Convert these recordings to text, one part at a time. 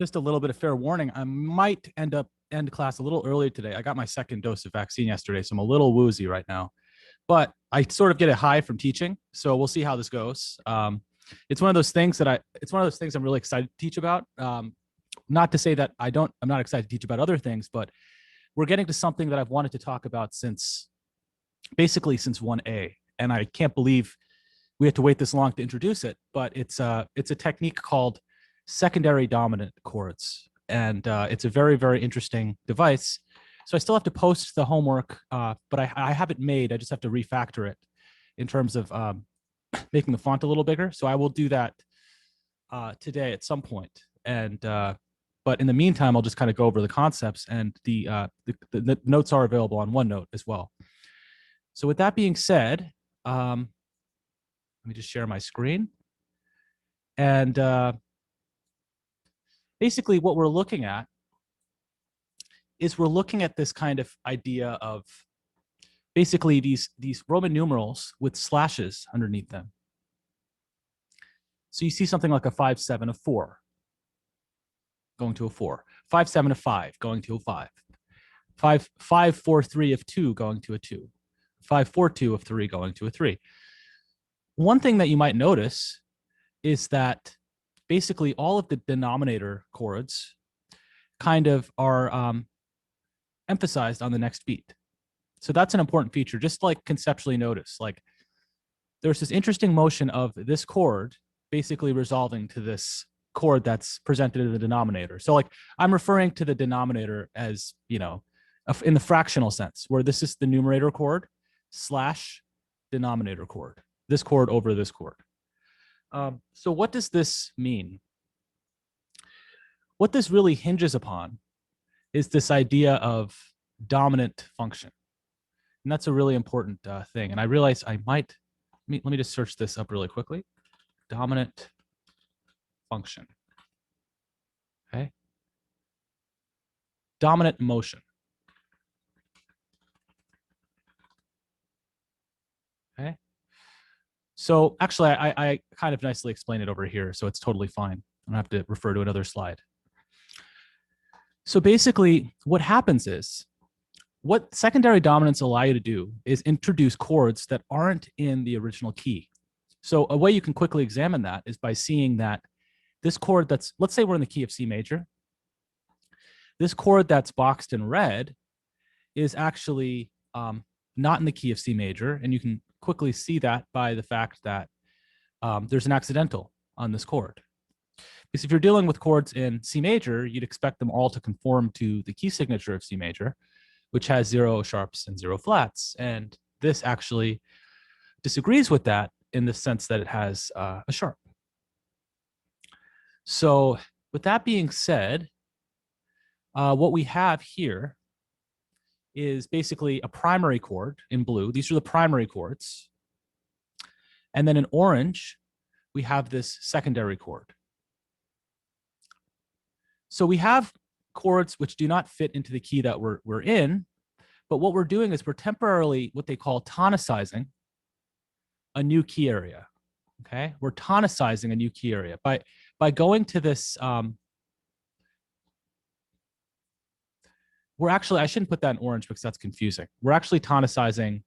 Just a little bit of fair warning. I might end class a little early today. I got my second dose of vaccine yesterday, so I'm a little woozy right now. But I sort of get a high from teaching, so we'll see how this goes. It's one of those things I'm really excited to teach about. Not to say that I'm not excited to teach about other things, but we're getting to something that I've wanted to talk about since 1A, and I can't believe we had to wait this long to introduce it. But it's a technique called secondary dominant chords, and it's a very, very interesting device. So I still have to post the homework, but I have it made. I just have to refactor it in terms of making the font a little bigger. So I will do that today at some point. And but in the meantime, I'll just kind of go over the concepts, and the notes are available on OneNote as well. So with that being said, let me just share my screen. And basically what we're looking at is we're looking at this kind of idea of basically these Roman numerals with slashes underneath them. So you see something like a 5, 7, a 4, going to a 4, 5, 7, a 5, going to a 5, 5, 5, 4, 3 of 2, going to a 2, 5, 4, 2 of 3, going to a 3. One thing that you might notice is that basically all of the denominator chords kind of are emphasized on the next beat. So that's an important feature. Just like conceptually notice, like there's this interesting motion of this chord basically resolving to this chord that's presented in the denominator. So like I'm referring to the denominator as, you know, in the fractional sense, where this is the numerator chord slash denominator chord, this chord over this chord. So what does this mean? What this really hinges upon is this idea of dominant function. And that's a really important thing. And I realize I might, let me just search this up really quickly. Dominant function. Okay. Dominant motion. Okay. So actually, I kind of nicely explained it over here, so it's totally fine. I don't have to refer to another slide. So basically, what happens is, what secondary dominants allow you to do is introduce chords that aren't in the original key. So a way you can quickly examine that is by seeing that this chord that's, let's say we're in the key of C major. This chord that's boxed in red is actually not in the key of C major. And you can quickly see that by the fact that there's an accidental on this chord. Because if you're dealing with chords in C major, you'd expect them all to conform to the key signature of C major, which has 0 sharps and 0 flats. And this actually disagrees with that in the sense that it has a sharp. So with that being said, what we have here is basically a primary chord in blue. These are the primary chords. And then in orange, we have this secondary chord. So we have chords which do not fit into the key that we're in, but what we're doing is we're temporarily what they call tonicizing a new key area. Okay, we're tonicizing a new key area by going to this. We're actually, I shouldn't put that in orange because that's confusing. We're actually tonicizing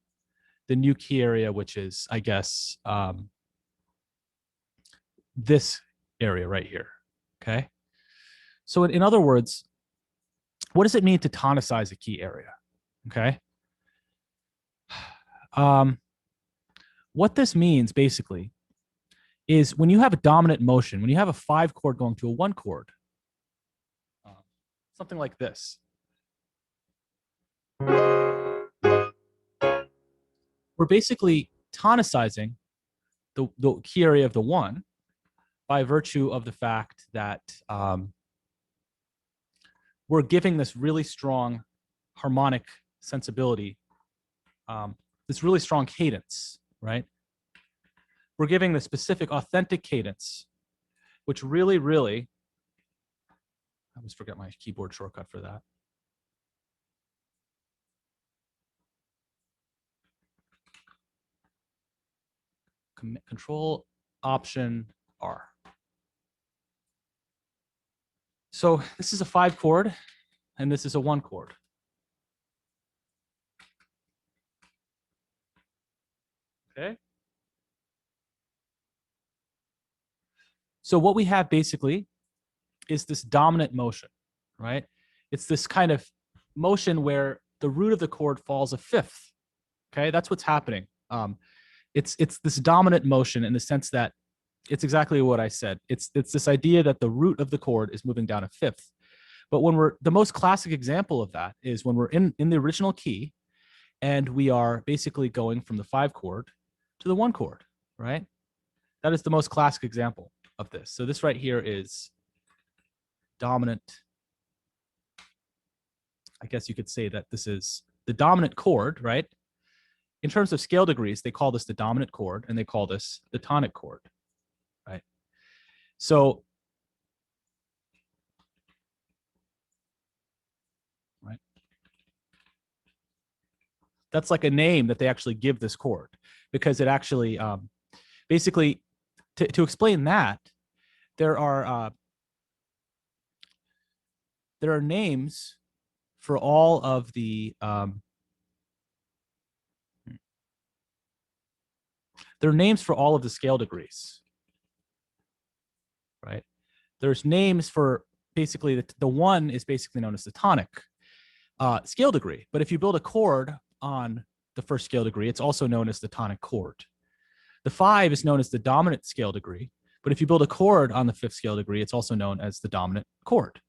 the new key area, which is, I guess, this area right here. Okay. So in other words, what does it mean to tonicize a key area? Okay. What this means basically is when you have a dominant motion, when you have a 5 chord going to a 1 chord, something like this. We're basically tonicizing the key area of the 1 by virtue of the fact that we're giving this really strong harmonic sensibility, this really strong cadence, right? We're giving the specific authentic cadence, which really, really, I always forget my keyboard shortcut for that. Control Option R. So this is a 5 chord, and this is a 1 chord. Okay. So what we have basically is this dominant motion, right? It's this kind of motion where the root of the chord falls a fifth. Okay, that's what's happening. It's this dominant motion in the sense that it's exactly what I said. It's this idea that the root of the chord is moving down a fifth. But when we're the most classic example of that is when we're in the original key, and we are basically going from the 5 chord to the 1 chord, right? That is the most classic example of this. So this right here is dominant. I guess you could say that this is the dominant chord, right? In terms of scale degrees, they call this the dominant chord, and they call this the tonic chord, right? So, right, that's like a name that they actually give this chord, because it actually, basically, to explain that, there are names for all of the there are names for all of the scale degrees, right? There's names for basically the 1 is basically known as the tonic scale degree. But if you build a chord on the first scale degree, it's also known as the tonic chord. The 5 is known as the dominant scale degree. But if you build a chord on the 5th scale degree, it's also known as the dominant chord.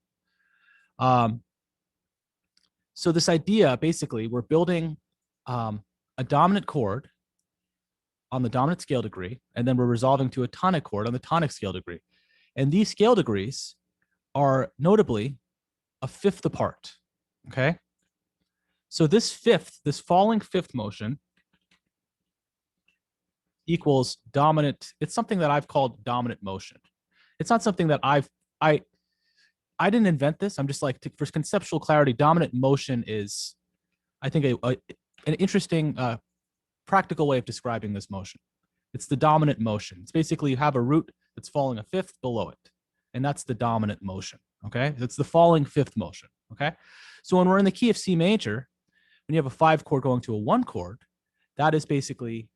So this idea, basically, we're building a dominant chord on the dominant scale degree, and then we're resolving to a tonic chord on the tonic scale degree. And these scale degrees are notably a fifth apart, okay? So this falling fifth motion equals dominant. It's something that I've called dominant motion. It's not something that I didn't invent this. I'm just like, for conceptual clarity, dominant motion is, I think, an interesting practical way of describing this motion. It's the dominant motion. It's basically you have a root that's falling a fifth below it, and that's the dominant motion, okay? It's the falling fifth motion, okay? So when we're in the key of C major, when you have a 5 chord going to a 1 chord, that is basically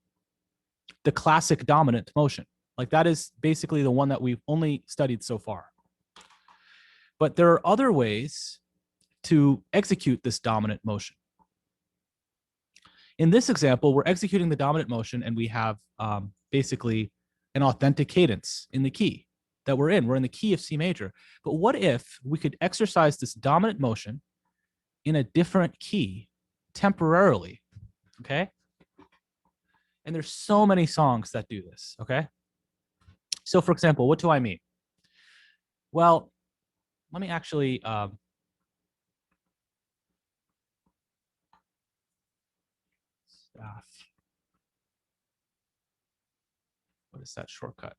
the classic dominant motion. Like that is basically the one that we've only studied so far. But there are other ways to execute this dominant motion. In this example, we're executing the dominant motion, and we have basically an authentic cadence in the key that we're in. We're in the key of C major. But what if we could exercise this dominant motion in a different key temporarily, okay? And there's so many songs that do this, okay? So for example, what do I mean? Well, let me actually what is that shortcut?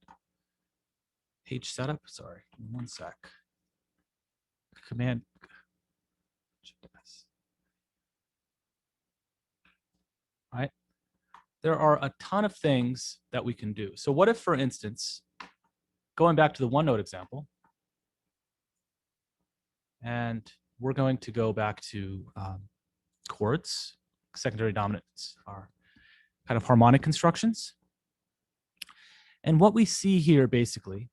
Page setup, sorry, 1 sec. Command. Right? There are a ton of things that we can do. So what if, for instance, going back to the 1 note example, and we're going to go back to chords. Secondary dominants are kind of harmonic constructions. And what we see here basically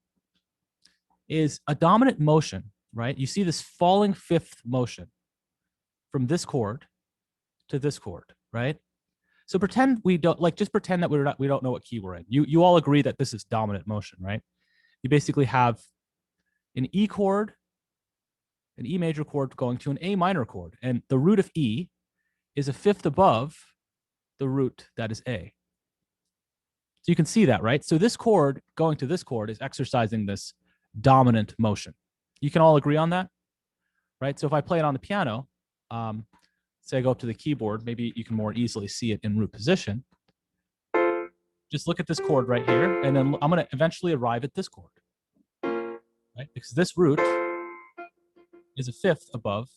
is a dominant motion, right? You see this falling fifth motion from this chord to this chord, right? So pretend we don't, like, just pretend that we don't know what key we're in. You all agree that this is dominant motion, right? You basically have an E chord, an E major chord going to an A minor chord, and the root of E is a fifth above the root that is A. So you can see that, right? So this chord going to this chord is exercising this dominant motion. You can all agree on that, right? So if I play it on the piano, say I go up to the keyboard, maybe you can more easily see it in root position. Just look at this chord right here, and then I'm going to eventually arrive at this chord, right? Because this root is a fifth above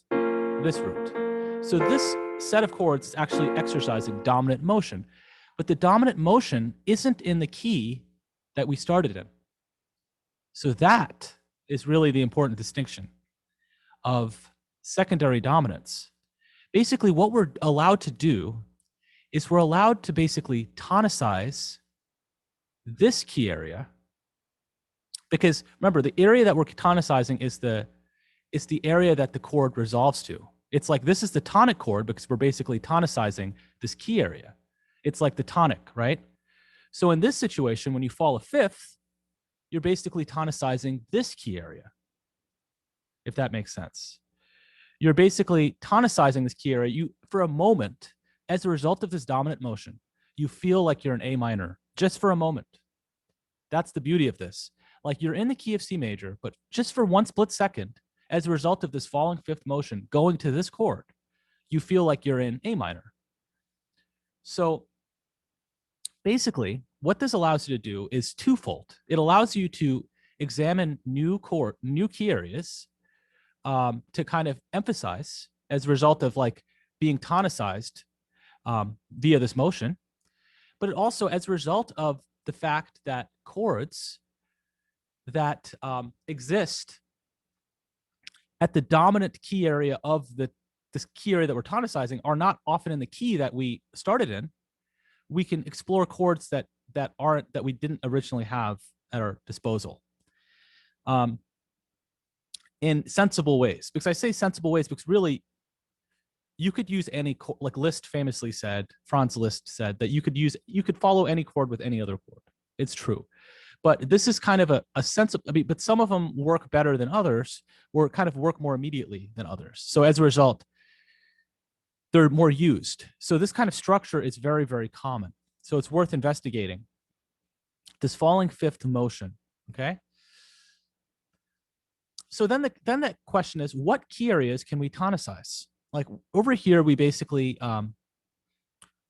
this root. So this set of chords is actually exercising dominant motion, but the dominant motion isn't in the key that we started in. So that is really the important distinction. of secondary dominants, basically what we're allowed to do is we're allowed to basically tonicize this key area, because remember, the area that we're tonicizing is the area that the chord resolves to. It's like this is the tonic chord because we're basically tonicizing this key area. It's like the tonic, right? So in this situation, when you fall a fifth, you're basically tonicizing this key area, if that makes sense. You're basically tonicizing this key area. You, for a moment, as a result of this dominant motion, you feel like you're in A minor, just for a moment. That's the beauty of this. Like you're in the key of C major, but just for one split second, as a result of this falling fifth motion going to this chord, you feel like you're in A minor. So basically, what this allows you to do is twofold. It allows you to examine new key areas to kind of emphasize as a result of like being tonicized via this motion, but it also as a result of the fact that chords that exist at the dominant key area of this key area that we're tonicizing are not often in the key that we started in. We can explore chords that we didn't originally have at our disposal in sensible ways. Because I say sensible ways because really you could use any chord, like Liszt famously said, Franz Liszt said that you could follow any chord with any other chord. It's true. But this is kind of a sense of, but some of them work better than others, or kind of work more immediately than others. So as a result, they're more used. So this kind of structure is very, very common. So it's worth investigating. This falling fifth motion, okay? So then the question is, what key areas can we tonicize? Like over here, we basically,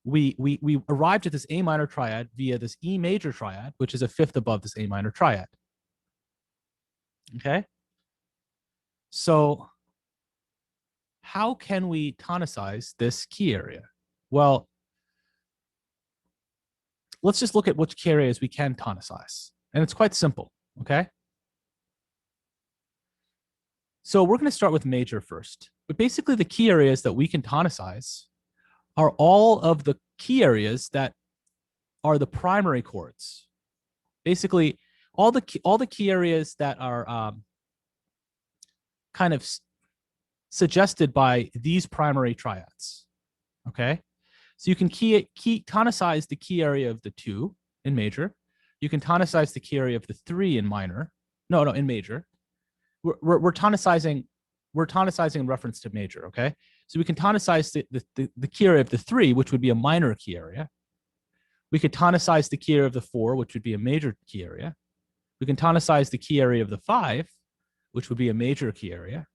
we arrived at this A minor triad via this E major triad, which is a fifth above this A minor triad. Okay. So how can we tonicize this key area? Well, let's just look at which key areas we can tonicize. And it's quite simple, okay? So we're going to start with major first. But basically the key areas that we can tonicize are all of the key areas that are the primary chords. Basically, all the key areas that are kind of suggested by these primary triads. Okay, so you can tonicize the key area of the 2 in major. You can tonicize the key area of the 3 in minor. No, in major. We're tonicizing in reference to major. Okay, so we can tonicize the key area of the 3, which would be a minor key area. We could tonicize the key area of the 4, which would be a major key area. We can tonicize the key area of the 5, which would be a major key area.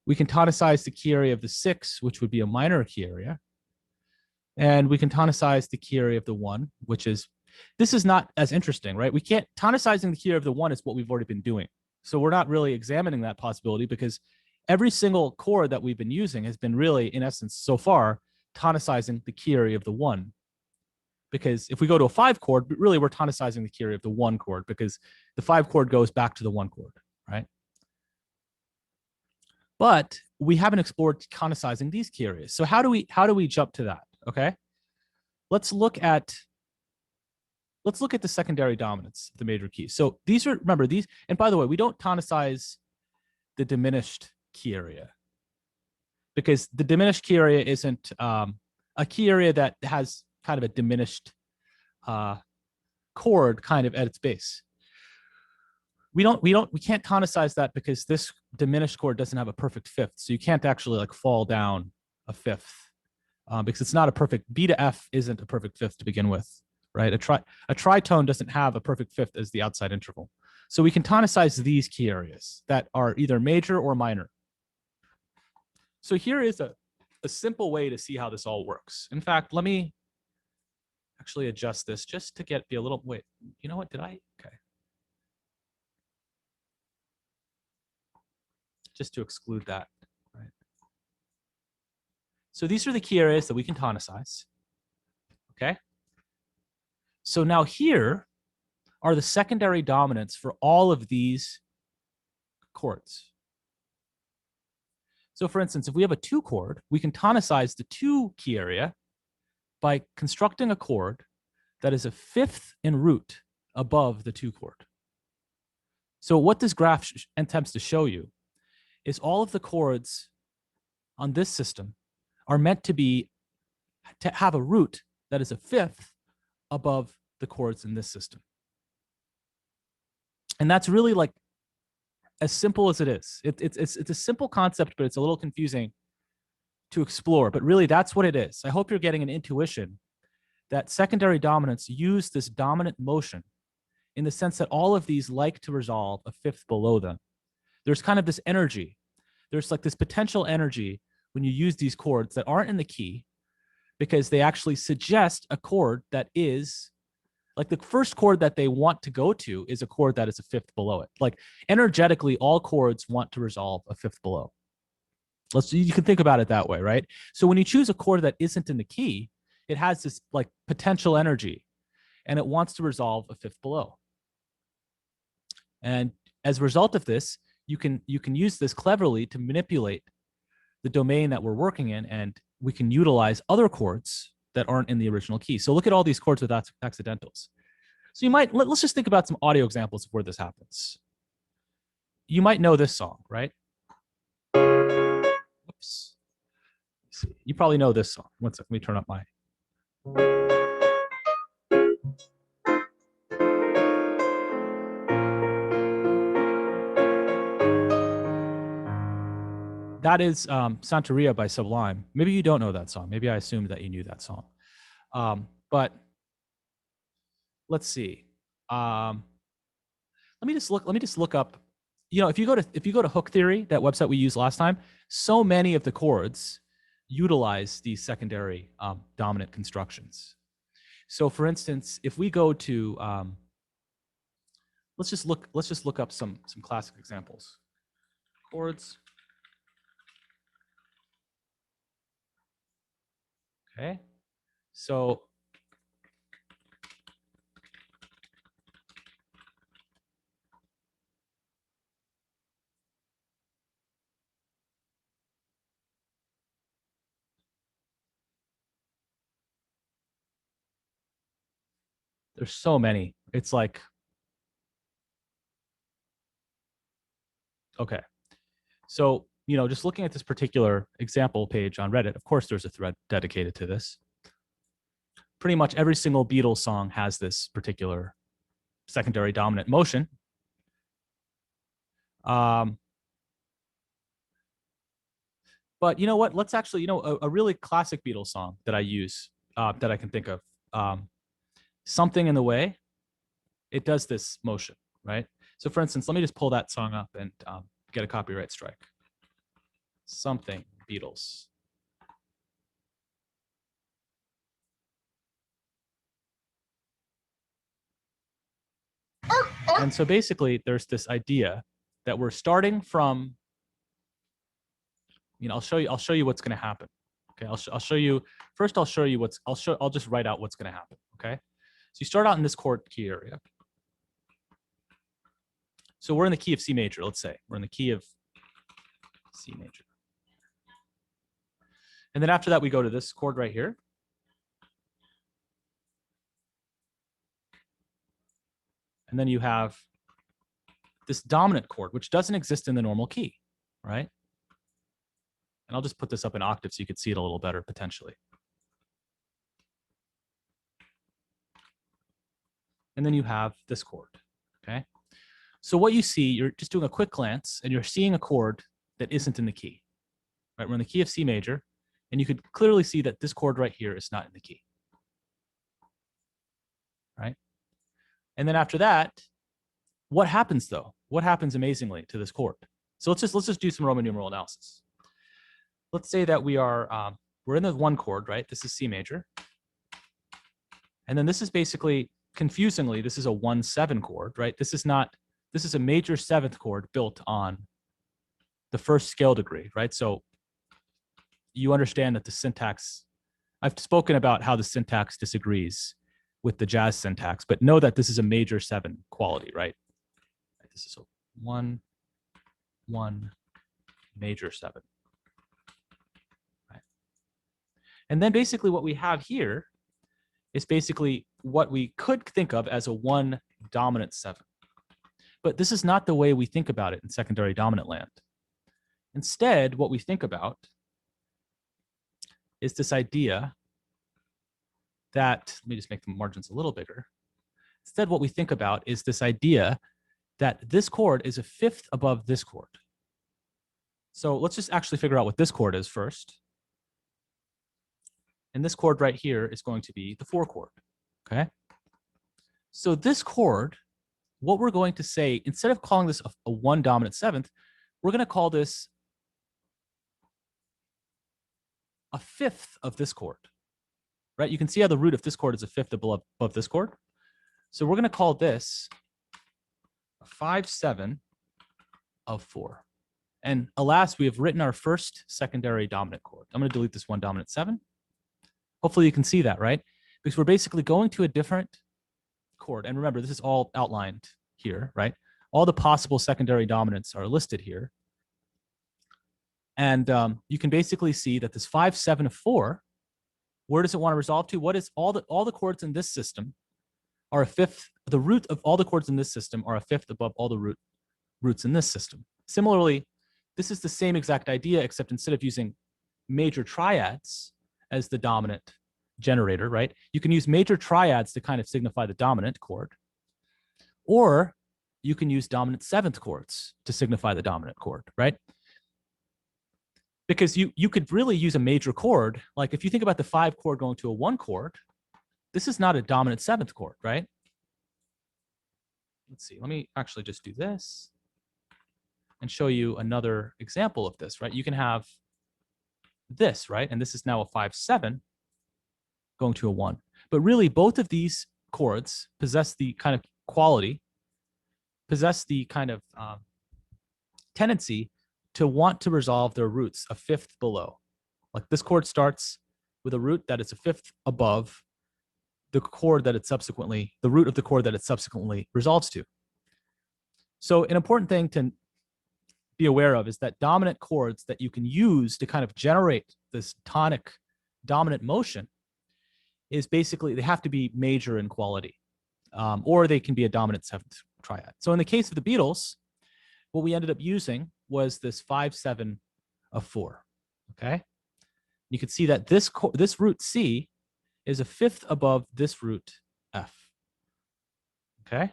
We can tonicize the key area of the 6, which would be a minor key area. And we can tonicize the key area of the 1, which is, this is not as interesting, right? We can't, tonicizing the key area of the 1 is what we've already been doing. So we're not really examining that possibility because every single chord that we've been using has been really, in essence, so far, tonicizing the key area of the 1. Because if we go to a 5 chord, really we're tonicizing the key area of the 1 chord because the 5 chord goes back to the 1 chord, right? But we haven't explored tonicizing these key areas. So how do we jump to that? Okay, let's look at the secondary dominants of the major keys. So these are, remember these, and by the way, we don't tonicize the diminished key area because the diminished key area isn't a key area that has kind of a diminished chord kind of at its base. We can't tonicize that because this diminished chord doesn't have a perfect fifth. So you can't actually like fall down a fifth because it's not a perfect, B to F isn't a perfect fifth to begin with, right? A tritone doesn't have a perfect fifth as the outside interval. So we can tonicize these key areas that are either major or minor. So here is a simple way to see how this all works. In fact, let me actually adjust this just to be a little, wait, you know what, okay. Just to exclude that, right? So these are the key areas that we can tonicize, okay? So now here are the secondary dominants for all of these chords. So for instance, if we have a 2 chord, we can tonicize the 2 key area by constructing a chord that is a 5th in root above the 2 chord. So what this graph attempts to show you is all of the chords on this system are meant to have a root that is a 5th above the chords in this system. And that's really like as simple as it is. It's a simple concept, but it's a little confusing to explore. But really, that's what it is. I hope you're getting an intuition that secondary dominants use this dominant motion in the sense that all of these like to resolve a 5th below them. There's kind of this energy. There's like this potential energy when you use these chords that aren't in the key, because they actually suggest a chord that is like the first chord that they want to go to is a chord that is a 5th below it. Like energetically, all chords want to resolve a 5th below. You can think about it that way, right? So when you choose a chord that isn't in the key, it has this like potential energy and it wants to resolve a 5th below. And as a result of this, you can use this cleverly to manipulate the domain that we're working in, and we can utilize other chords that aren't in the original key. So look at all these chords with accidentals. So you might, let's just think about some audio examples of where this happens. You might know this song, right? Oops. You probably know this song. One second, let me turn up my. That is Santeria by Sublime. Maybe you don't know that song. Maybe I assumed that you knew that song. But let's see. Let me just look up. You know, if you go to Hook Theory, that website we used last time, so many of the chords utilize these secondary dominant constructions. So, for instance, if we go to let's just look up some classic examples. Chords. Okay, so there's so many. It's like, okay, so you know, just looking at this particular example page on Reddit, of course, there's a thread dedicated to this. Pretty much every single Beatles song has this particular secondary dominant motion. But you know what? Let's actually, you know, a really classic Beatles song that I use, that I can think of, Something in the Way. It does this motion, right? So for instance, let me just pull that song up and get a copyright strike. Something, Beatles. And so basically, there's this idea that we're starting from, you know, I'll show you what's going to happen. Okay, I'll show you first. I'll just write out what's going to happen. Okay, so you start out in this chord key area. So we're in the key of C major. Let's say we're in the key of C major, and then after that we go to this chord right here. And then you have this dominant chord, which doesn't exist in the normal key, right? And I'll just put this up in octave so you could see it a little better potentially. And then you have this chord, okay? So what you see, you're just doing a quick glance and you're seeing a chord that isn't in the key, right? We're in the key of C major, and you could clearly see that this chord right here is not in the key, right? And then after that, what happens though? What happens amazingly to this chord? So let's just do some Roman numeral analysis. Let's say that we're in the 1 chord, right? This is C major. And then this is basically, confusingly, this is a 1-7 chord, right? This is a major 7th chord built on the first scale degree, right? So you understand that the syntax, I've spoken about how the syntax disagrees with the jazz syntax, but know that this is a major 7 quality, right? This is a 1-1 major 7. And then basically what we have here is basically what we could think of as a 1 dominant 7. But this is not the way we think about it in secondary dominant land. Instead, what we think about is this idea that, let me just make the margins a little bigger. Instead, what we think about is this idea that this chord is a fifth above this chord. So let's just actually figure out what this chord is first. And this chord right here is going to be the 4 chord, okay? So this chord, what we're going to say, instead of calling this a 1 dominant 7th, we're going to call this a fifth of this chord, right? You can see how the root of this chord is a fifth above this chord. So we're going to call this a 5/7 of 4. And alas, we have written our first secondary dominant chord. I'm going to delete this 1 dominant 7. Hopefully you can see that, right? Because we're basically going to a different chord. And remember, this is all outlined here, right? All the possible secondary dominants are listed here. And you can basically see that this 5/7 of 4, where does it want to resolve to? What is all the chords in this system are a fifth, the root of all the chords in this system are a fifth above all the roots in this system. Similarly, this is the same exact idea, except instead of using major triads as the dominant generator, right? You can use major triads to kind of signify the dominant chord, or you can use dominant 7th chords to signify the dominant chord, right? Because you could really use a major chord. Like if you think about the 5 chord going to a 1 chord, this is not a dominant 7th chord, right? Let's see, let me actually just do this and show you another example of this, right? You can have this, right? And this is now a 5/7 going to a 1. But really, both of these chords possess the kind of quality, possess the kind of tendency to want to resolve their roots a fifth below. Like this chord starts with a root that is a fifth above the chord that it subsequently, the root of the chord that it subsequently resolves to. So an important thing to be aware of is that dominant chords that you can use to kind of generate this tonic dominant motion is basically, they have to be major in quality, or they can be a dominant 7th triad. So in the case of the Beatles, what we ended up using was this 5/7 of 4, okay? You can see that this root C is a fifth above this root F, okay?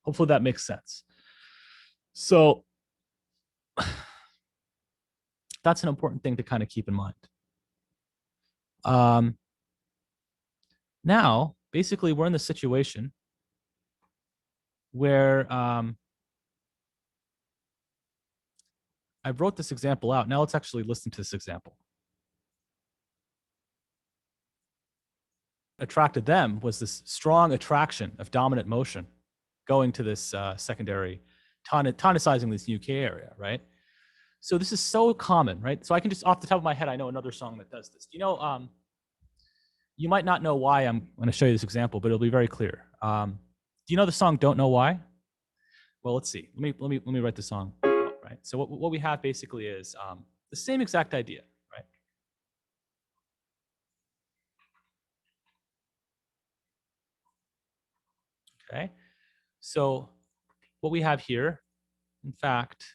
Hopefully that makes sense. So that's an important thing to kind of keep in mind. Now, basically, we're in the situation where I wrote this example out. Now let's actually listen to this example. Attracted them was this strong attraction of dominant motion going to this secondary, tonicizing this UK area, right? So this is so common, right? So I can just, off the top of my head, I know another song that does this. You know, you might not know why I'm going to show you this example, but it'll be very clear. Do you know the song "Don't Know Why"? Well, let's see. Let me write the song. Right. So what we have basically is the same exact idea, right? Okay. So what we have here, in fact,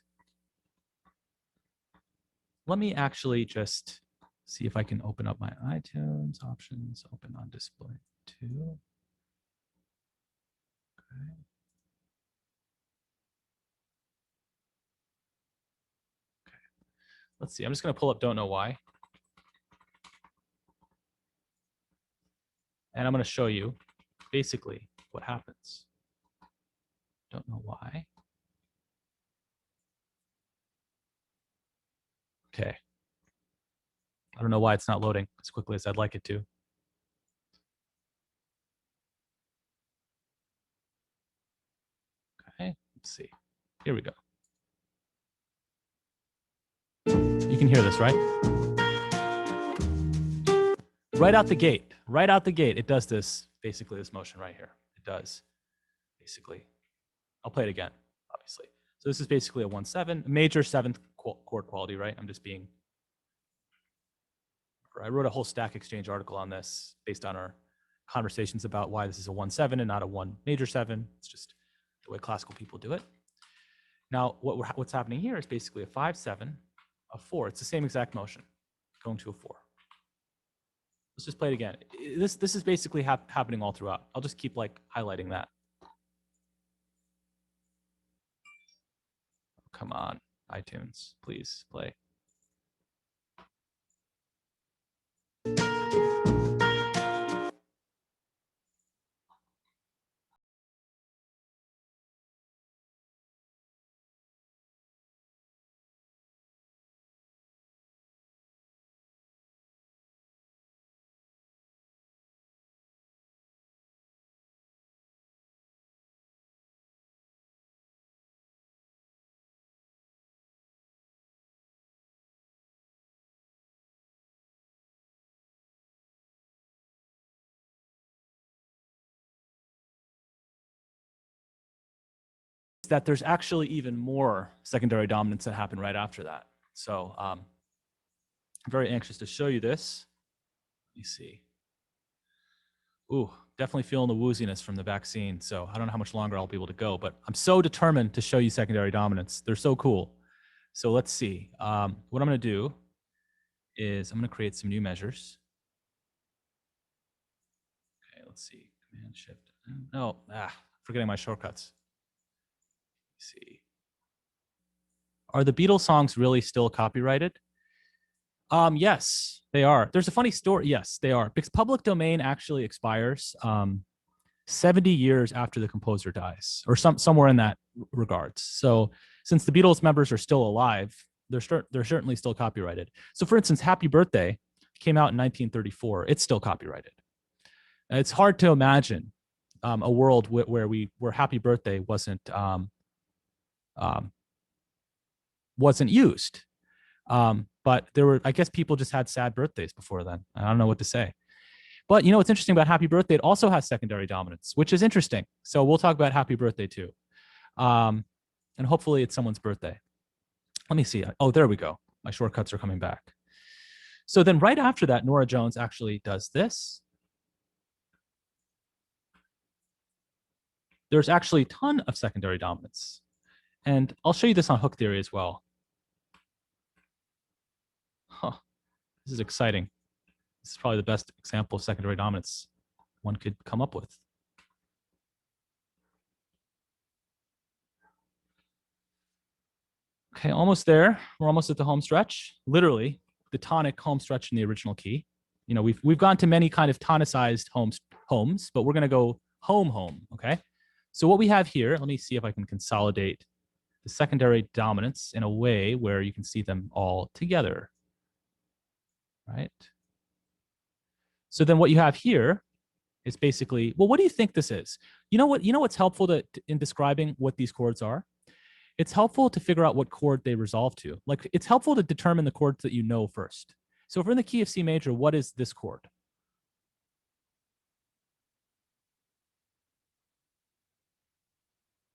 let me actually just see if I can open up my iTunes options, open on display 2. Okay. Let's see. I'm just going to pull up "Don't Know Why." And I'm going to show you basically what happens. Don't know why. Okay. I don't know why it's not loading as quickly as I'd like it to. Okay, let's see. Here we go. You can hear this, right? Right out the gate, it does this, basically this motion right here. It does, basically. I'll play it again, obviously. So this is basically a 1/7, major 7th chord quality, right? I'm just being I wrote a whole Stack Exchange article on this based on our conversations about why this is a 1-7 and not a 1 major 7. It's just the way classical people do it. Now, what's happening here is basically a 5-7, a 4. It's the same exact motion, going to a 4. Let's just play it again. This is basically happening all throughout. I'll just keep like highlighting that. Come on, iTunes, please play. That there's actually even more secondary dominants that happen right after that. So I'm very anxious to show you this. Let me see. Ooh, definitely feeling the wooziness from the vaccine. So I don't know how much longer I'll be able to go, but I'm so determined to show you secondary dominants. They're so cool. So let's see. What I'm going to do is I'm going to create some new measures. Okay, let's see. Command Shift. No, forgetting my shortcuts. Let's see. Are the Beatles songs really still copyrighted? Yes, they are. There's a funny story. Yes, they are, because public domain actually expires 70 years after the composer dies, or somewhere in that regards. So since the Beatles members are still alive, they're certainly still copyrighted. So for instance, Happy Birthday came out in 1934. It's still copyrighted. It's hard to imagine a world where Happy Birthday wasn't used. But there were, I guess people just had sad birthdays before then. I don't know what to say. But you know what's interesting about Happy Birthday? It also has secondary dominance, which is interesting. So we'll talk about Happy Birthday too. And hopefully it's someone's birthday. Let me see. Oh, there we go. My shortcuts are coming back. So then right after that, Norah Jones actually does this. There's actually a ton of secondary dominance. And I'll show you this on hook theory as well. Huh. This is exciting. This is probably the best example of secondary dominance one could come up with. Okay, almost there. We're almost at the home stretch. Literally, the tonic home stretch in the original key. You know, we've gone to many kind of tonicized homes, but we're going to go home. Okay. So what we have here, let me see if I can consolidate the secondary dominants in a way where you can see them all together. Right. So then what you have here is basically, well, what do you think this is? You know what's helpful in describing what these chords are? It's helpful to figure out what chord they resolve to. Like, it's helpful to determine the chords that you know first. So if we're in the key of C major, what is this chord?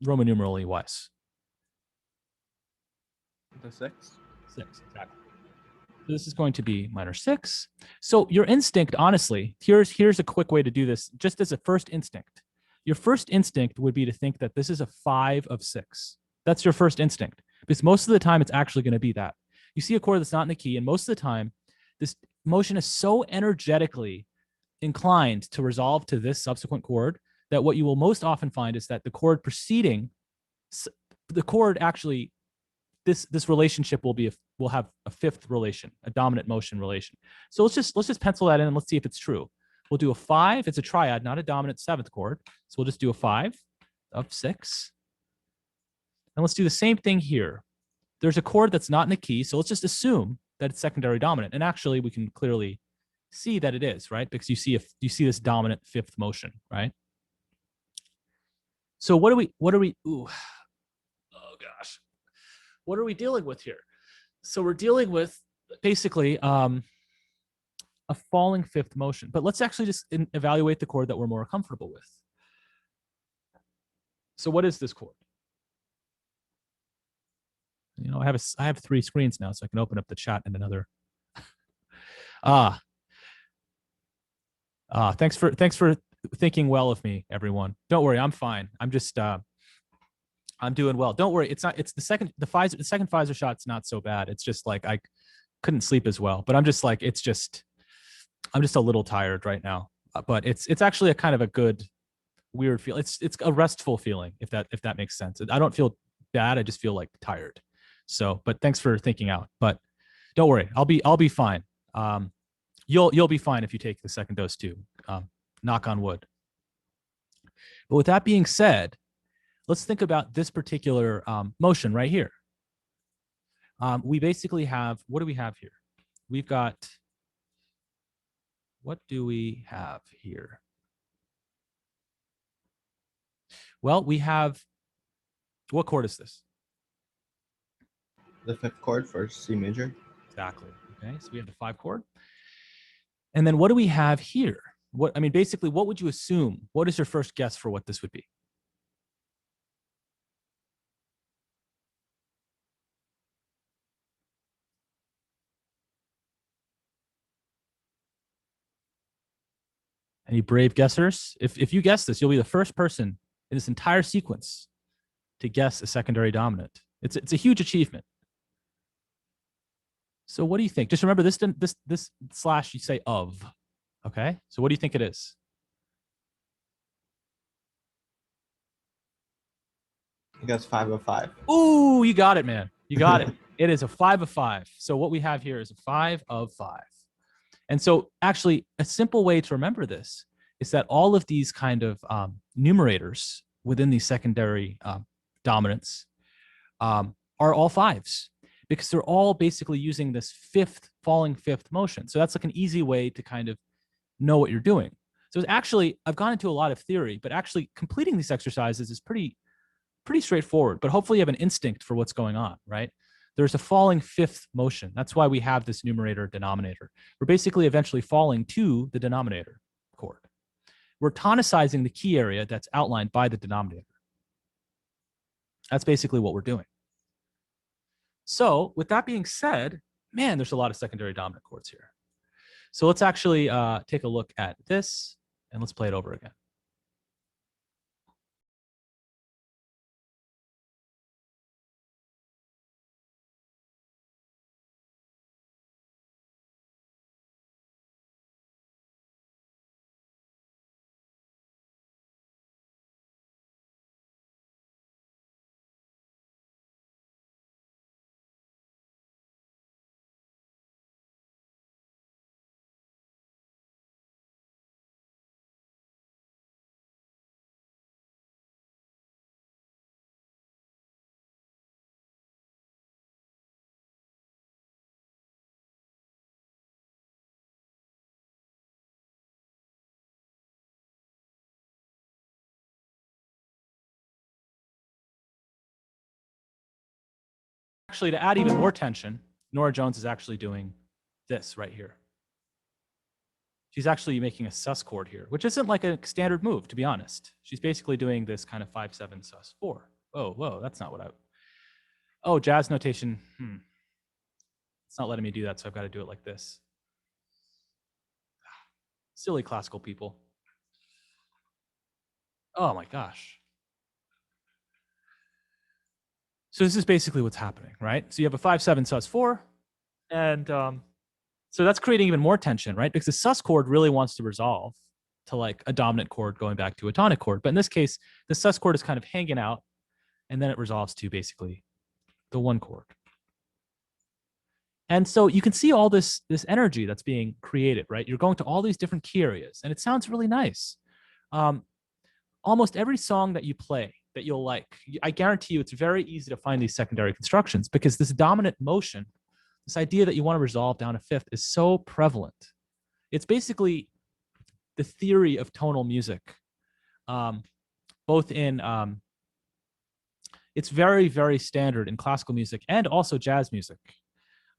Roman numerally wise. The 6? 6, exactly. So this is going to be minor 6. So your instinct, honestly, here's a quick way to do this, just as a first instinct. Your first instinct would be to think that this is a 5 of 6. That's your first instinct, because most of the time it's actually going to be that. You see a chord that's not in the key, and most of the time, this motion is so energetically inclined to resolve to this subsequent chord that what you will most often find is that the chord preceding the chord actually, this relationship will have a fifth relation, a dominant motion relation. So let's just pencil that in and let's see if it's true. We'll do a 5. It's a triad, not a dominant 7th chord. So we'll just do a 5 of 6. And let's do the same thing here. There's a chord that's not in the key, so let's just assume that it's secondary dominant. And actually, we can clearly see that it is, right? Because you see this dominant 5th motion, right? So what are we? Ooh, oh gosh, what are we dealing with here? So we're dealing with basically a falling 5th motion. But let's actually just evaluate the chord that we're more comfortable with. So what is this chord? You know, I have 3 screens now, so I can open up the chat in another. Thanks for thinking well of me, everyone. Don't worry, I'm fine. I'm doing well. Don't worry. It's the second Pfizer shot's not so bad. It's just like I couldn't sleep as well. But I'm just like, I'm just a little tired right now. But it's actually a kind of a good, weird feel. It's a restful feeling, if that makes sense. I don't feel bad. I just feel like tired. So, but thanks for thinking out. But don't worry, I'll be fine. You'll be fine if you take the second dose too. Knock on wood. But with that being said, let's think about this particular motion right here. We basically have, what do we have here? We've got, what do we have here? Well, we have, what chord is this? The fifth chord for C major. Exactly. Okay, so we have the 5 chord. And then what do we have here? Basically, what would you assume? What is your first guess for what this would be? Any brave guessers? If you guess this, you'll be the first person in this entire sequence to guess a secondary dominant. It's a huge achievement. So what do you think? Just remember this slash you say of. Okay. So what do you think it is? I guess 5 of 5. Ooh, you got it, man. You got it. It is a 5 of 5. So what we have here is a 5 of 5. And so actually a simple way to remember this is that all of these kind of numerators within these secondary dominants are all 5s, because they're all basically using this falling fifth motion. So that's like an easy way to kind of know what you're doing. So actually, I've gone into a lot of theory, but actually completing these exercises is pretty straightforward. But hopefully you have an instinct for what's going on, right? There's a falling fifth motion. That's why we have this numerator denominator. We're basically eventually falling to the denominator chord. We're tonicizing the key area that's outlined by the denominator. That's basically what we're doing. So with that being said, man, there's a lot of secondary dominant chords here. So let's actually take a look at this and let's play it over again. Actually, to add even more tension, Nora Jones is actually doing this right here. She's actually making a sus chord here, which isn't like a standard move, to be honest. She's basically doing this kind of 5/7 sus 4. Whoa, that's not what I. Oh, jazz notation. It's not letting me do that, so I've got to do it like this. Silly classical people. Oh my gosh. So this is basically what's happening, right? So you have a 5/7 sus 4, and so that's creating even more tension, right? Because the sus chord really wants to resolve to like a dominant chord going back to a tonic chord. But in this case, the sus chord is kind of hanging out, and then it resolves to basically the 1 chord. And so you can see all this energy that's being created, right? You're going to all these different key areas, and it sounds really nice. Almost every song that you play that you'll like, I guarantee you it's very easy to find these secondary constructions, because this dominant motion, this idea that you want to resolve down a fifth, is so prevalent. It's basically the theory of tonal music, both in, it's very, very standard in classical music and also jazz music.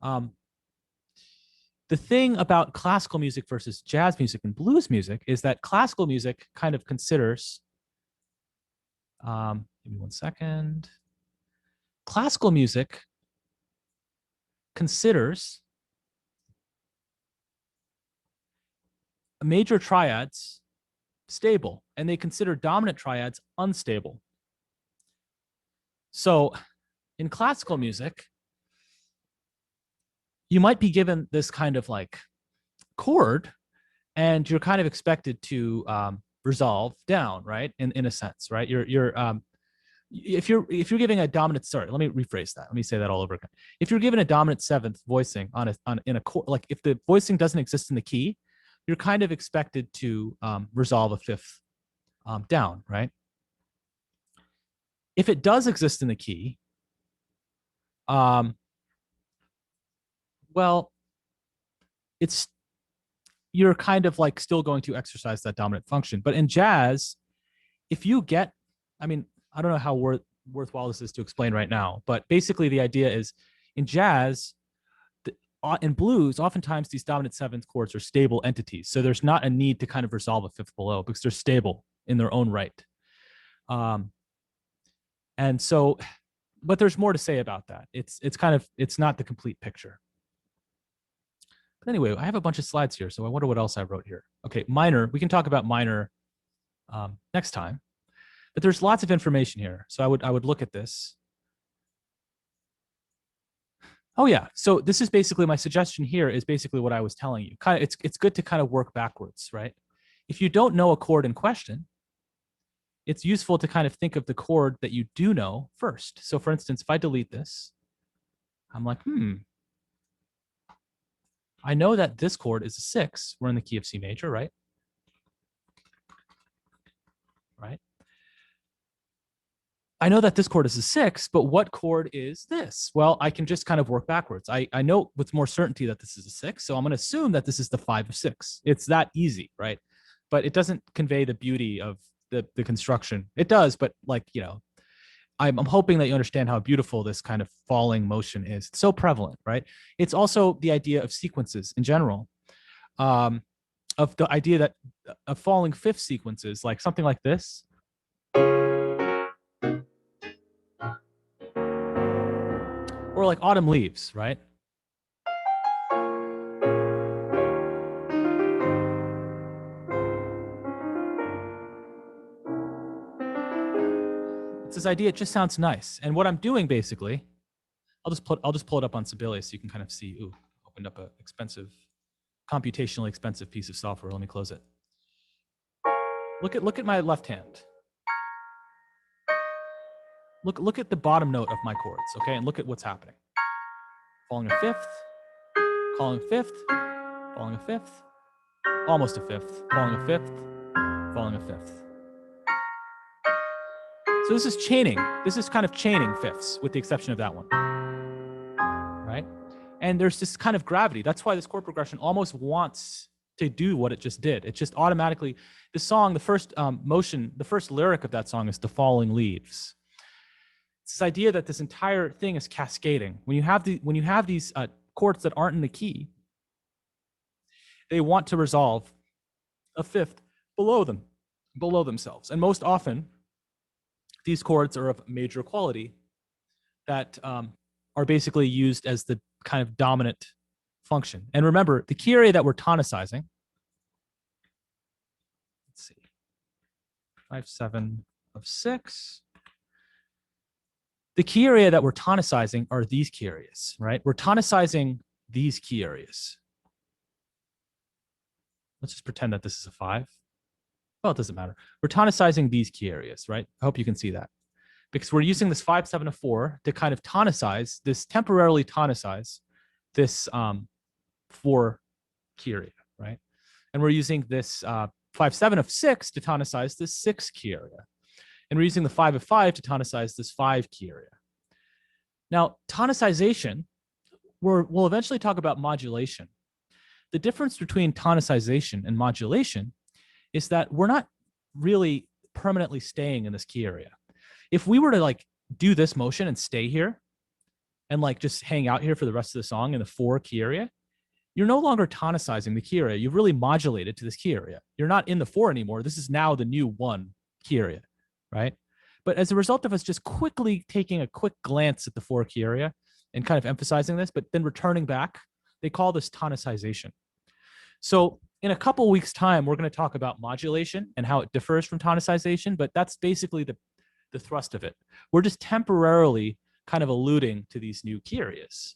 The thing about classical music versus jazz music and blues music is that classical music kind of considers, give me 1 second. Classical music considers major triads stable, and they consider dominant triads unstable. So in classical music, you might be given this kind of like chord, and you're kind of expected to resolve down, right? In a sense, right? If you're giving a dominant, sorry, let me rephrase that. Let me say that all over again. If you're given a dominant seventh voicing in a chord, like if the voicing doesn't exist in the key, you're kind of expected to resolve a fifth down, right? If it does exist in the key, well, you're kind of like still going to exercise that dominant function. But in jazz, if you get, I mean, I don't know how worthwhile this is to explain right now, but basically the idea is in jazz, in blues, oftentimes these dominant seventh chords are stable entities. So there's not a need to kind of resolve a fifth below because they're stable in their own right. And so, but there's more to say about that. It's not the complete picture. But anyway, I have a bunch of slides here, so I wonder what else I wrote here. Okay, minor, we can talk about minor next time, but there's lots of information here. So I would look at this. Oh yeah, so this is basically my suggestion here is basically what I was telling you. It's good to kind of work backwards, right? If you don't know a chord in question, it's useful to kind of think of the chord that you do know first. So for instance, if I delete this, I'm like, I know that this chord is a 6. We're in the key of C major, right? Right. I know that this chord is a 6, but what chord is this? Well, I can just kind of work backwards. I know with more certainty that this is a 6, so I'm going to assume that this is the 5 of 6. It's that easy, right? But it doesn't convey the beauty of the construction. It does, but like, you know, I'm hoping that you understand how beautiful this kind of falling motion is. It's so prevalent, right? It's also the idea of sequences in general, of the idea that of falling fifth sequences, like something like this, or like autumn leaves, right? It's this idea, it just sounds nice. And what I'm doing basically, I'll just pull it up on Sibelius so you can kind of see, ooh, opened up a computationally expensive piece of software. Let me close it. Look at my left hand. Look at the bottom note of my chords, okay? And look at what's happening. Falling a fifth, calling a fifth, falling a fifth, almost a fifth, falling a fifth, falling a fifth. So this is chaining. This is kind of chaining fifths with the exception of that one, right? And there's this kind of gravity. That's why this chord progression almost wants to do what it just did. It just automatically, the song, the first motion, the first lyric of that song is the falling leaves. It's this idea that this entire thing is cascading. When you have these chords that aren't in the key, they want to resolve a fifth below themselves. And most often, these chords are of major quality that are basically used as the kind of dominant function. And remember, the key area that we're tonicizing, let's see, 5, 7 of 6. The key area that we're tonicizing are these key areas, right? We're tonicizing these key areas. Let's just pretend that this is a 5. Well, it doesn't matter. We're tonicizing these key areas, right? I hope you can see that. Because we're using this 5, 7 of 4 to kind of tonicize, temporarily tonicize this 4 key area, right? And we're using this 5, 7 of 6 to tonicize this 6 key area. And we're using the 5 of 5 to tonicize this 5 key area. Now, tonicization, we'll eventually talk about modulation. The difference between tonicization and modulation is that we're not really permanently staying in this key area. If we were to like do this motion and stay here and like just hang out here for the rest of the song in the 4 key area, you're no longer tonicizing the key area. You've really modulated to this key area. You're not in the 4 anymore. This is now the new 1 key area, right? But as a result of us just quickly taking a quick glance at the 4 key area and kind of emphasizing this, but then returning back, they call this tonicization. So in a couple weeks' time, we're going to talk about modulation and how it differs from tonicization, but that's basically the thrust of it. We're just temporarily kind of alluding to these new key areas.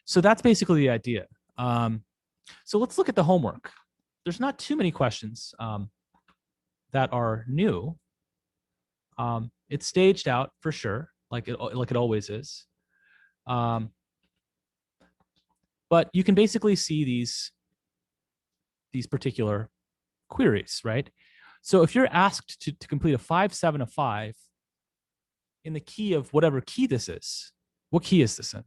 So that's basically the idea. So let's look at the homework. There's not too many questions that are new. It's staged out for sure, like it always is. But you can basically see these particular queries, right? So if you're asked to complete a 5-7 of 5 in the key of whatever key this is, what key is this in?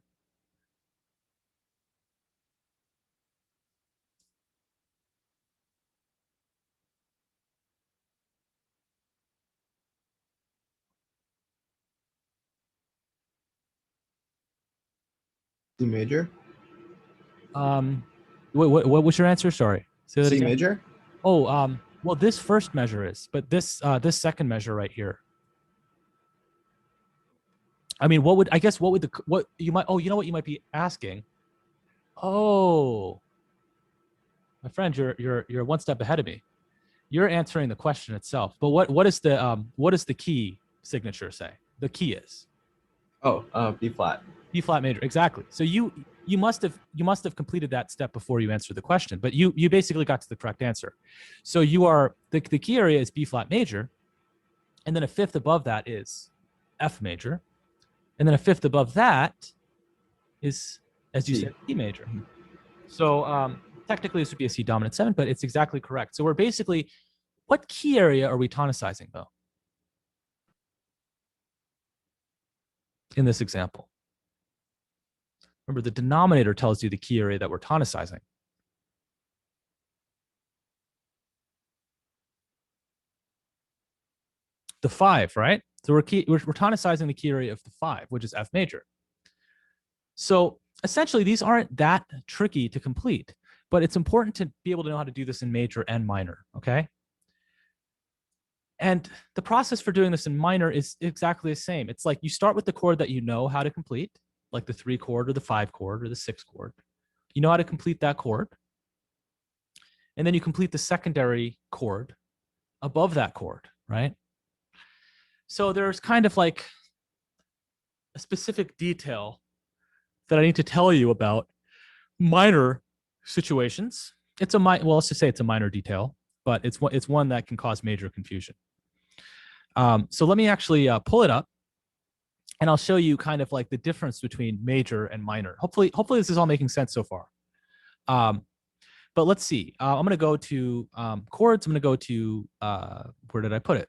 C major. What was your answer? Sorry, say that C again. major. Oh, well, this first measure is, but this second measure right here. I mean, what would you might? Oh, you know what you might be asking. Oh, my friend, you're one step ahead of me. You're answering the question itself. But what is the key signature say? The key is. Oh, B flat. B flat major, exactly. So you must have completed that step before you answered the question, but you basically got to the correct answer. So you are the key area is B flat major, and then a fifth above that is F major, and then a fifth above that is, as you said, E major. So technically this would be a C dominant 7, but it's exactly correct. So we're basically, what key area are we tonicizing though? In this example. Remember, the denominator tells you the key area that we're tonicizing. The 5, right? So we're tonicizing the key area of the 5, which is F major. So essentially, these aren't that tricky to complete, but it's important to be able to know how to do this in major and minor, okay? And the process for doing this in minor is exactly the same. It's like you start with the chord that you know how to complete, like the 3 chord or the 5 chord or the 6 chord. You know how to complete that chord. And then you complete the secondary chord above that chord, right? So there's kind of like a specific detail that I need to tell you about minor situations. Well, let's just say it's a minor detail, but it's one that can cause major confusion. So let me actually pull it up, and I'll show you kind of like the difference between major and minor. Hopefully this is all making sense so far. But let's see. I'm going to go to chords. I'm going to go to, where did I put it?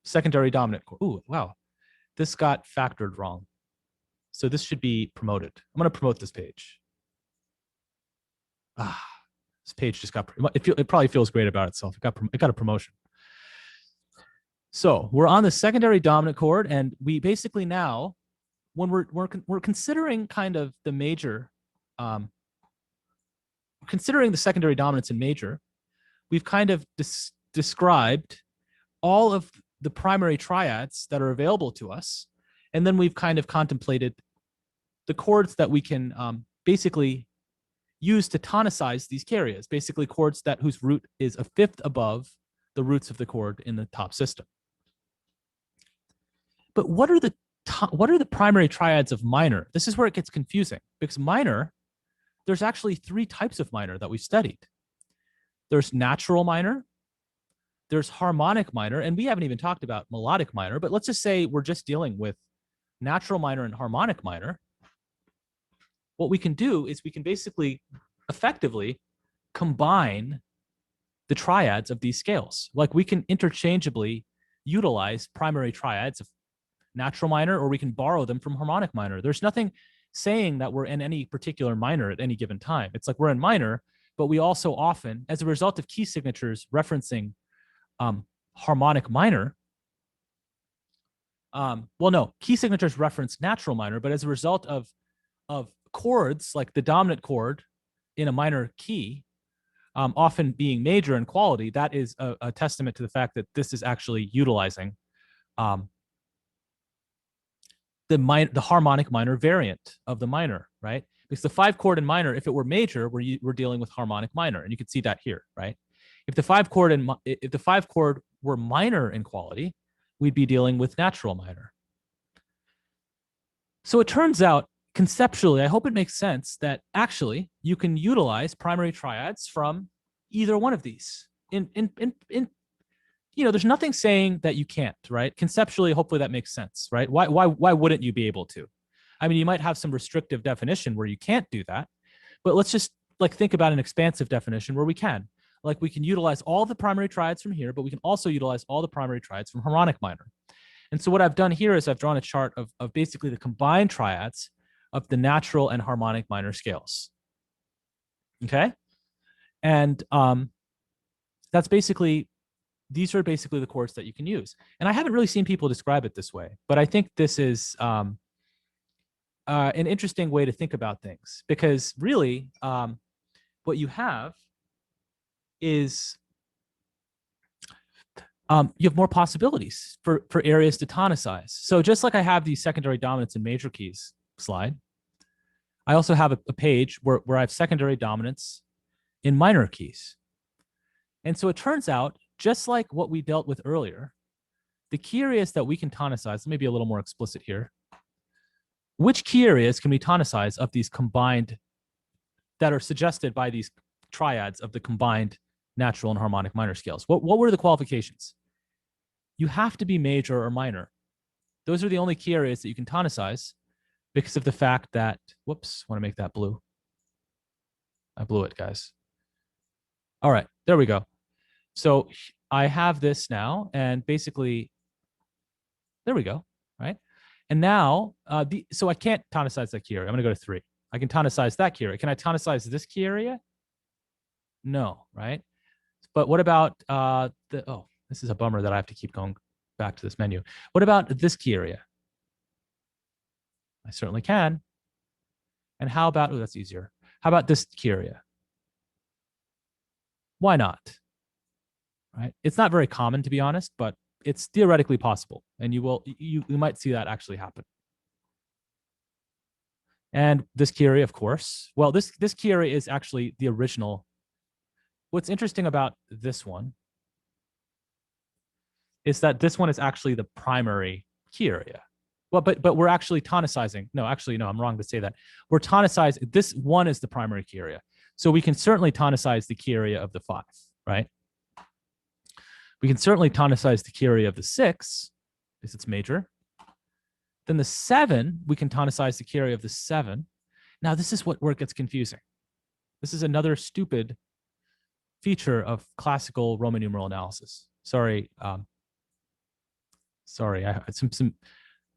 Secondary dominant chord. Ooh, wow. This got factored wrong. So this should be promoted. I'm going to promote this page. This page just got, it probably feels great about itself. It got a promotion. So we're on the secondary dominant chord, and we basically now, when we're considering kind of the major, considering the secondary dominance in major, we've kind of described all of the primary triads that are available to us, and then we've kind of contemplated the chords that we can basically use to tonicize these key areas, basically chords whose root is a fifth above the roots of the chord in the top system. But what are the primary triads of minor? This is where it gets confusing, because minor, there's actually 3 types of minor that we studied. There's natural minor, there's harmonic minor, and we haven't even talked about melodic minor, but let's just say we're just dealing with natural minor and harmonic minor. What we can do is we can basically effectively combine the triads of these scales. Like we can interchangeably utilize primary triads of natural minor, or we can borrow them from harmonic minor. There's nothing saying that we're in any particular minor at any given time. It's like we're in minor, but we also often, as a result of key signatures referencing harmonic minor, key signatures reference natural minor, but as a result of chords like the dominant chord in a minor key, often being major in quality, that is a testament to the fact that this is actually utilizing the harmonic minor variant of the minor, right? Because the 5 chord in minor, if it were major, we're dealing with harmonic minor, and you can see that here, right? If the 5 chord were minor in quality, we'd be dealing with natural minor. So it turns out, conceptually, I hope it makes sense that actually you can utilize primary triads from either one of these. There's nothing saying that you can't, right? Conceptually, hopefully that makes sense, right? Why wouldn't you be able to? I mean, you might have some restrictive definition where you can't do that, but let's just like think about an expansive definition where we can. Like we can utilize all the primary triads from here, but we can also utilize all the primary triads from harmonic minor. And so what I've done here is I've drawn a chart of basically the combined triads of the natural and harmonic minor scales. Okay? And these are basically the chords that you can use. And I haven't really seen people describe it this way, but I think this is an interesting way to think about things, because really what you have is you have more possibilities for areas to tonicize. So just like I have these secondary dominants in major keys slide, I also have a page where I have secondary dominants in minor keys. And so it turns out, just like what we dealt with earlier, the key areas that we can tonicize, let me be a little more explicit here. Which key areas can we tonicize of these combined, that are suggested by these triads of the combined natural and harmonic minor scales? What were the qualifications? You have to be major or minor. Those are the only key areas that you can tonicize because of the fact that, whoops, want to make that blue. I blew it, guys. All right, there we go. So I have this now, and basically, there we go, right? And now, so I can't tonicize that key area. I'm gonna go to 3. I can tonicize that key area. Can I tonicize this key area? No, right? But what about this is a bummer that I have to keep going back to this menu. What about this key area? I certainly can. And how about, oh, that's easier. How about this key area? Why not? Right? It's not very common, to be honest, but it's theoretically possible. And you might see that actually happen. And this key area, of course. Well, this key area is actually the original. What's interesting about this one is that this one is actually the primary key area. Well, but we're actually tonicizing. No, actually, no, I'm wrong to say that. We're tonicizing. This one is the primary key area. So we can certainly tonicize the key area of the 5, right? We can certainly tonicize the key area of the 6, because it's major. Then the 7, we can tonicize the key area of the 7. Now, this is where it gets confusing. This is another stupid feature of classical Roman numeral analysis. Sorry, I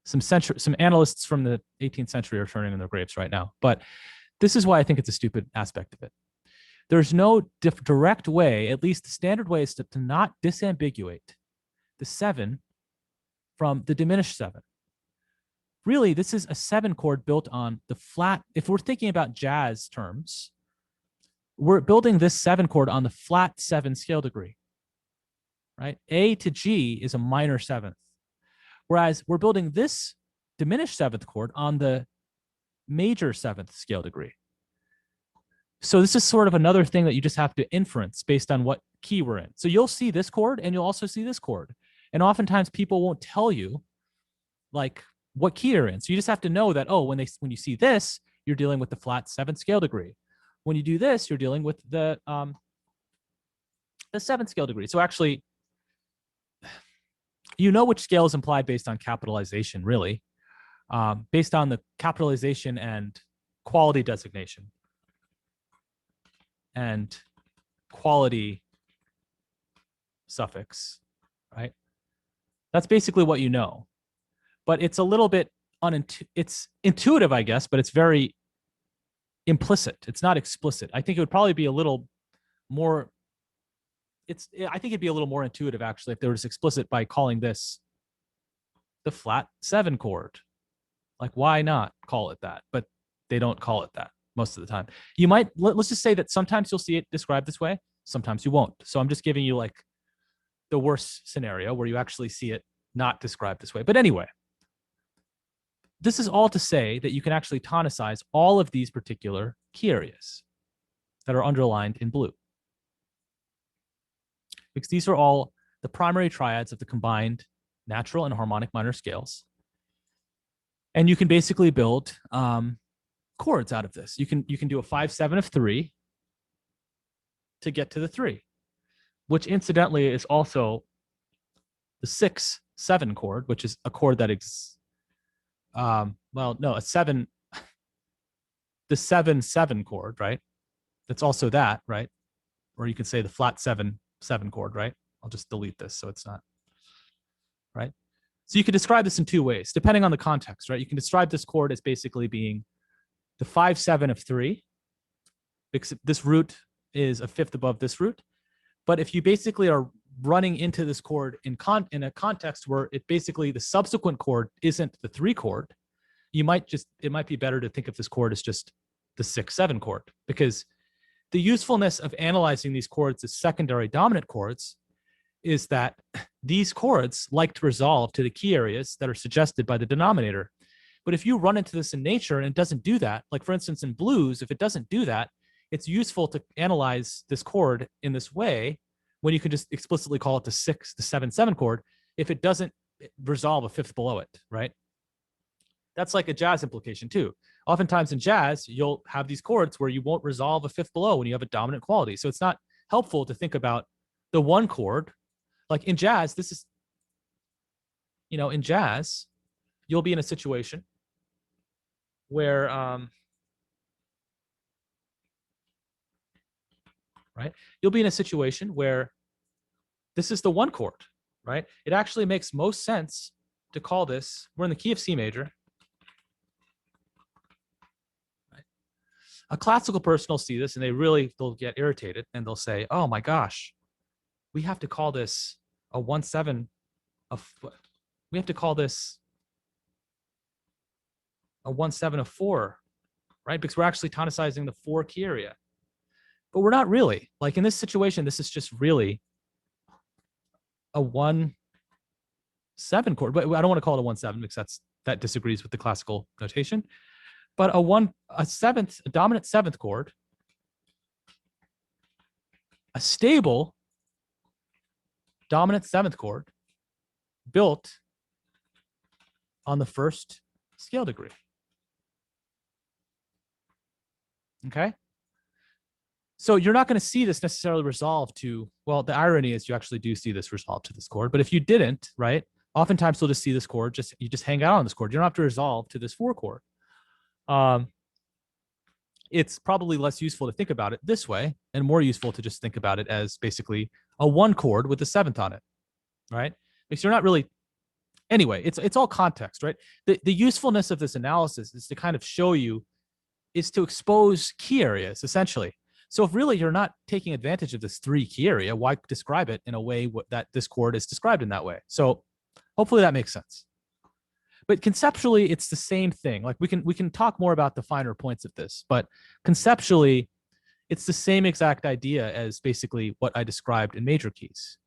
some analysts from the 18th century are turning in their graves right now. But this is why I think it's a stupid aspect of it. There's no direct way, at least the standard way is to not disambiguate the 7 from the diminished 7. Really, this is a 7 chord built on the flat. If we're thinking about jazz terms, we're building this 7 chord on the flat 7 scale degree, right? A to G is a minor 7th. Whereas we're building this diminished 7th chord on the major 7th scale degree. So this is sort of another thing that you just have to inference based on what key we're in. So you'll see this chord and you'll also see this chord. And oftentimes people won't tell you like what key you're in. So you just have to know that, oh, when you see this, you're dealing with the flat 7th scale degree. When you do this, you're dealing with the 7th scale degree. So actually, you know which scale is implied based on capitalization, really, based on the capitalization and quality designation and quality suffix, right? That's basically what you know. But it's a little bit it's intuitive, I guess, but it's very implicit. It's not explicit. I think it would probably be a little more I think it'd be a little more intuitive actually if they were just explicit by calling this the flat 7 chord. Like, why not call it that? But they don't call it that most of the time. You might, let's just say that sometimes you'll see it described this way, sometimes you won't. So I'm just giving you like the worst scenario where you actually see it not described this way. But anyway, this is all to say that you can actually tonicize all of these particular key areas that are underlined in blue, because these are all the primary triads of the combined natural and harmonic minor scales. And you can basically build chords out of this. You can do a 5/7 of 3 to get to the 3, which incidentally is also the 6/7 chord, which is a chord that a 7, the 7/7 chord, right? That's also that, right? Or you could say the flat 7/7 chord, right? I'll just delete this so it's not, right? So you could describe this in two ways, depending on the context, right? You can describe this chord as basically being the 5/7 of 3, because this root is a fifth above this root. But if you basically are running into this chord in a context where it basically the subsequent chord isn't the 3 chord, it might be better to think of this chord as just the 6/7 chord, because the usefulness of analyzing these chords as secondary dominant chords is that these chords like to resolve to the key areas that are suggested by the denominator. But if you run into this in nature and it doesn't do that, like for instance in blues, if it doesn't do that, it's useful to analyze this chord in this way when you can just explicitly call it the 7/7 chord if it doesn't resolve a fifth below it, right? That's like a jazz implication too. Oftentimes in jazz, you'll have these chords where you won't resolve a fifth below when you have a dominant quality. So it's not helpful to think about the one chord. Like in jazz, this is, in jazz, you'll be in a situation where, right? You'll be in a situation where this is the one chord, right? It actually makes most sense to call this, we're in the key of C major. Right? A classical person will see this and they'll get irritated and they'll say, oh my gosh, we have to call this a 1/7 of, we have to call this a 1/7 of 4, right? Because we're actually tonicizing the 4 key area. But we're not really. Like in this situation, this is just really a 1/7 chord. But I don't want to call it a 1/7 because that disagrees with the classical notation. But a dominant 7th chord, a stable dominant 7th chord built on the 1st scale degree. Okay? So you're not going to see this necessarily resolve to, well, the irony is you actually do see this resolve to this chord, but if you didn't, right, oftentimes you'll just see this chord, you just hang out on this chord. You don't have to resolve to this 4 chord. It's probably less useful to think about it this way and more useful to just think about it as basically a 1 chord with a 7th on it, right? Because you're not really, anyway, it's all context, right? The usefulness of this analysis is to kind of show you, is to expose key areas, essentially. So if really you're not taking advantage of this 3 key area, why describe it in a way that this chord is described in that way? So hopefully that makes sense. But conceptually, it's the same thing. Like we can talk more about the finer points of this, but conceptually, it's the same exact idea as basically what I described in major keys.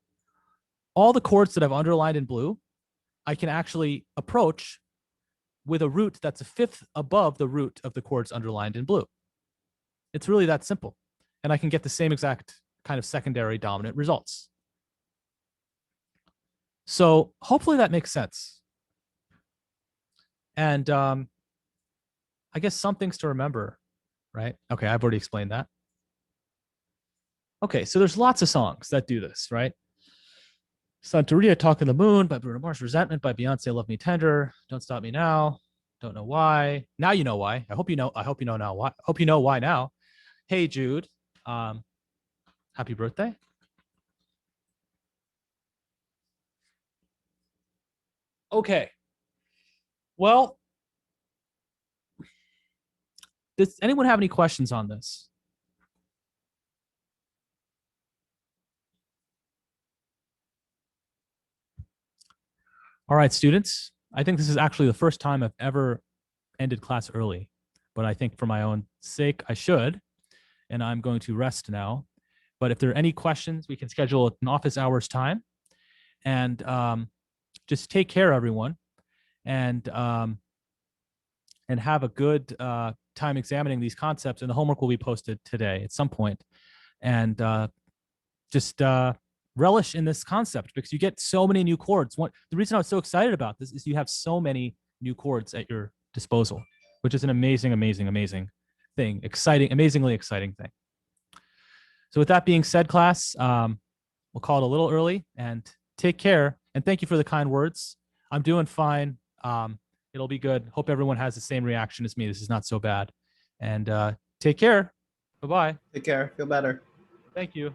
All the chords that I've underlined in blue, I can actually approach with a root that's a fifth above the root of the chords underlined in blue. It's really that simple. And I can get the same exact kind of secondary dominant results. So hopefully that makes sense. And I guess some things to remember, right? Okay, I've already explained that. Okay, so there's lots of songs that do this, right? Santeria, Talk in the Moon by Bruno Mars, Resentment by Beyonce, Love Me Tender, Don't Stop Me Now, Don't Know Why. Now you know why. I hope you know now why. Hope you know why now. Hey Jude, happy birthday. Okay. Well, does anyone have any questions on this? All right, students. I think this is actually the first time I've ever ended class early, but I think for my own sake, I should. And I'm going to rest now. But if there are any questions, we can schedule an office hours time. And just take care, everyone. And and have a good time examining these concepts. And the homework will be posted today at some point. And just relish in this concept because you get so many new chords. The reason I was so excited about this is you have so many new chords at your disposal, which is an amazing, amazing, amazing thing. Exciting, amazingly exciting thing. So with that being said, class, we'll call it a little early and take care. And thank you for the kind words. I'm doing fine. It'll be good. Hope everyone has the same reaction as me. This is not so bad. And take care. Bye-bye. Take care. Feel better. Thank you.